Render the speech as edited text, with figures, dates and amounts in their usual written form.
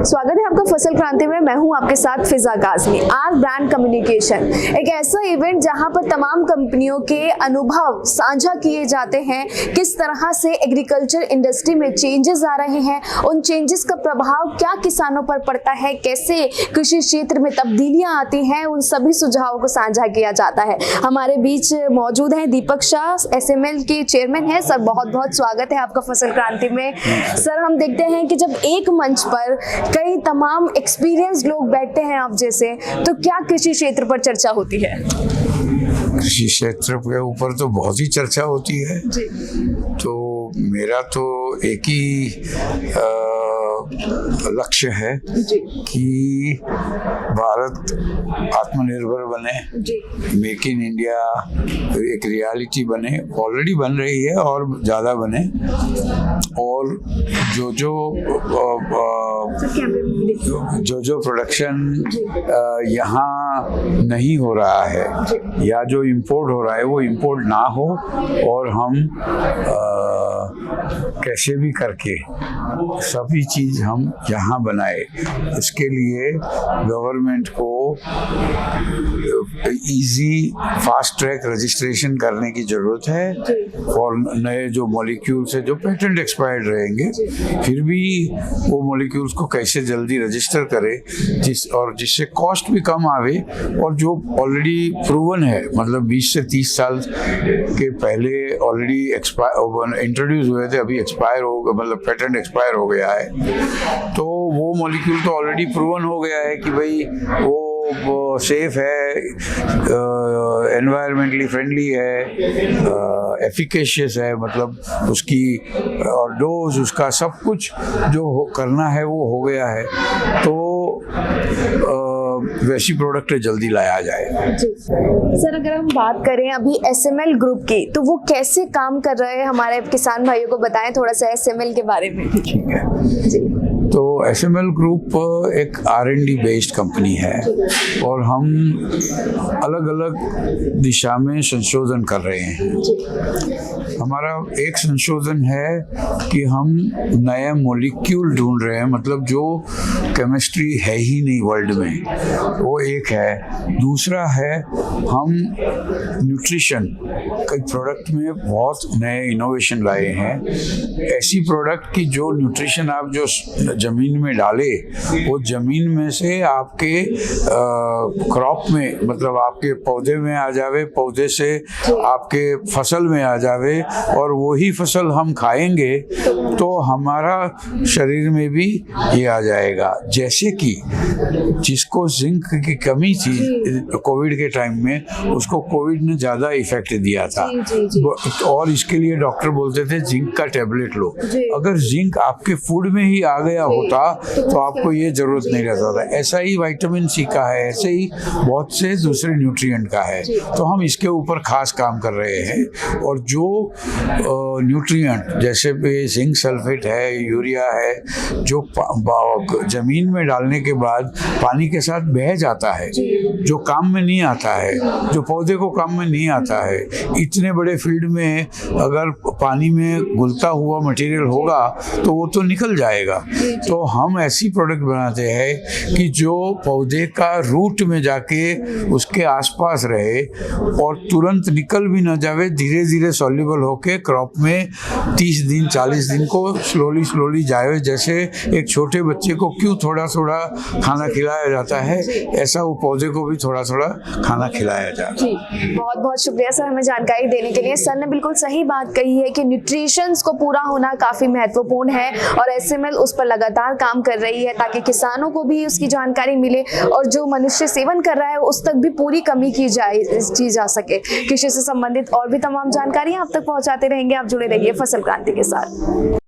स्वागत है आपका फसल क्रांति में। मैं हूं आपके साथ फिजा काज़मी। आर ब्रांड कम्युनिकेशन एक ऐसा इवेंट जहां पर तमाम कंपनियों के अनुभव साझा किए जाते हैं, किस तरह से एग्रीकल्चर इंडस्ट्री में चेंजेस आ रहे हैं, उन चेंजेस का प्रभाव क्या किसानों पर पड़ता है, कैसे कृषि क्षेत्र में तब्दीलियां आती हैं, उन सभी सुझावों को साझा किया जाता है। हमारे बीच मौजूद हैं दीपक शाह, SML के चेयरमैन हैं। सर बहुत बहुत स्वागत है आपका फसल क्रांति में। सर हम देखते हैं कि जब एक मंच पर कई तमाम एक्सपीरियंस लोग बैठते हैं आप जैसे, तो क्या कृषि क्षेत्र पर चर्चा होती है? कृषि क्षेत्र के ऊपर तो बहुत ही चर्चा होती है जी। तो मेरा तो एक ही लक्ष्य है जी। कि भारत आत्मनिर्भर बने, मेक इन इंडिया एक रियलिटी बने, ऑलरेडी बन रही है और ज़्यादा बने। और जो प्रोडक्शन यहाँ नहीं हो रहा है या जो इंपोर्ट हो रहा है वो इंपोर्ट ना हो और हम कैसे भी करके सभी चीज़ हम यहाँ बनाए। इसके लिए गवर्नमेंट को इजी फास्ट ट्रैक रजिस्ट्रेशन करने की ज़रूरत है और नए जो मॉलिक्यूल्स है जो पेटेंट एक्सपायर्ड रहेंगे, फिर भी वो मॉलिक्यूल्स को कैसे जल्दी रजिस्टर करे जिससे कॉस्ट भी कम आवे और जो ऑलरेडी प्रूवन है, मतलब 20 से 30 साल के पहले ऑलरेडी इंट्रोड्यूस हुए थे, अभी एक्सपायर हो गए, मतलब पेटेंट एक्सपायर हो गया है, तो वो मॉलिक्यूल तो ऑलरेडी प्रूवन हो गया है कि भाई वो सेफ है, एनवायरमेंटली फ्रेंडली है, एफिकेशियस है, मतलब उसकी और डोज उसका सब कुछ जो करना है वो हो गया है, तो वैसी प्रोडक्ट जल्दी लाया जाए। जी। सर अगर हम बात करें अभी SML ग्रुप की, तो वो कैसे काम कर रहे हैं, हमारे किसान भाइयों को बताएं थोड़ा सा SML के बारे में। ठीक है जी। तो SML ग्रुप एक R&D बेस्ड कंपनी है और हम अलग अलग दिशा में संशोधन कर रहे हैं। हमारा एक संशोधन है कि हम नया मॉलिक्यूल ढूंढ रहे हैं, मतलब जो केमिस्ट्री है ही नहीं वर्ल्ड में, वो एक है। दूसरा है हम न्यूट्रिशन के प्रोडक्ट में बहुत नए इनोवेशन लाए हैं, ऐसी प्रोडक्ट की जो न्यूट्रिशन आप जो ज़मीन में डाले वो ज़मीन में से आपके क्रॉप में, मतलब आपके पौधे में आ जावे, पौधे से आपके फसल में आ जावे और वही फसल हम खाएंगे तो हमारा शरीर में भी ये आ जाएगा। जैसे कि जिसको जिंक की कमी थी कोविड के टाइम में, उसको कोविड ने ज़्यादा इफेक्ट दिया था। जी। और इसके लिए डॉक्टर बोलते थे जिंक का टेबलेट लो। अगर जिंक आपके फूड में ही आ गया होता तो आपको ये जरूरत नहीं रहता था। ऐसा ही विटामिन C का है, ऐसे ही बहुत से दूसरे न्यूट्रिएंट का है, तो हम इसके ऊपर खास काम कर रहे हैं। और जो न्यूट्रिएंट जैसे जिंक सल्फेट है, यूरिया है, जो जमीन में डालने के बाद पानी के साथ बह जाता है, जो काम में नहीं आता है, जो पौधे को काम में नहीं आता है, इतने बड़े फील्ड में अगर पानी में घुलता हुआ मटेरियल होगा तो वो तो निकल जाएगा। तो हम ऐसी प्रोडक्ट बनाते हैं कि जो पौधे का रूट में जाके उसके आसपास रहे और तुरंत निकल भी ना जावे, धीरे धीरे सॉल्युबल होके क्रॉप में 30 दिन 40 दिन को स्लोली जाए। जैसे एक छोटे बच्चे को क्यों थोड़ा थोड़ा खाना खिलाया जाता है, ऐसा वो पौधे को भी थोड़ा थोड़ा खाना खिलाया जाता है। बहुत बहुत शुक्रिया सर हमें जानकारी देने के लिए। सर ने बिल्कुल सही बात कही है कि न्यूट्रिशंस को पूरा होना काफी महत्वपूर्ण है और SML उस पर लगातार काम कर रही है ताकि किसानों को भी उसकी जानकारी मिले और जो मनुष्य सेवन कर रहा है उस तक भी पूरी कमी की जा सके। कृषि से संबंधित और भी तमाम जानकारी आप तक पहुंचाते रहेंगे। आप जुड़े रहिए फसल क्रांति के साथ।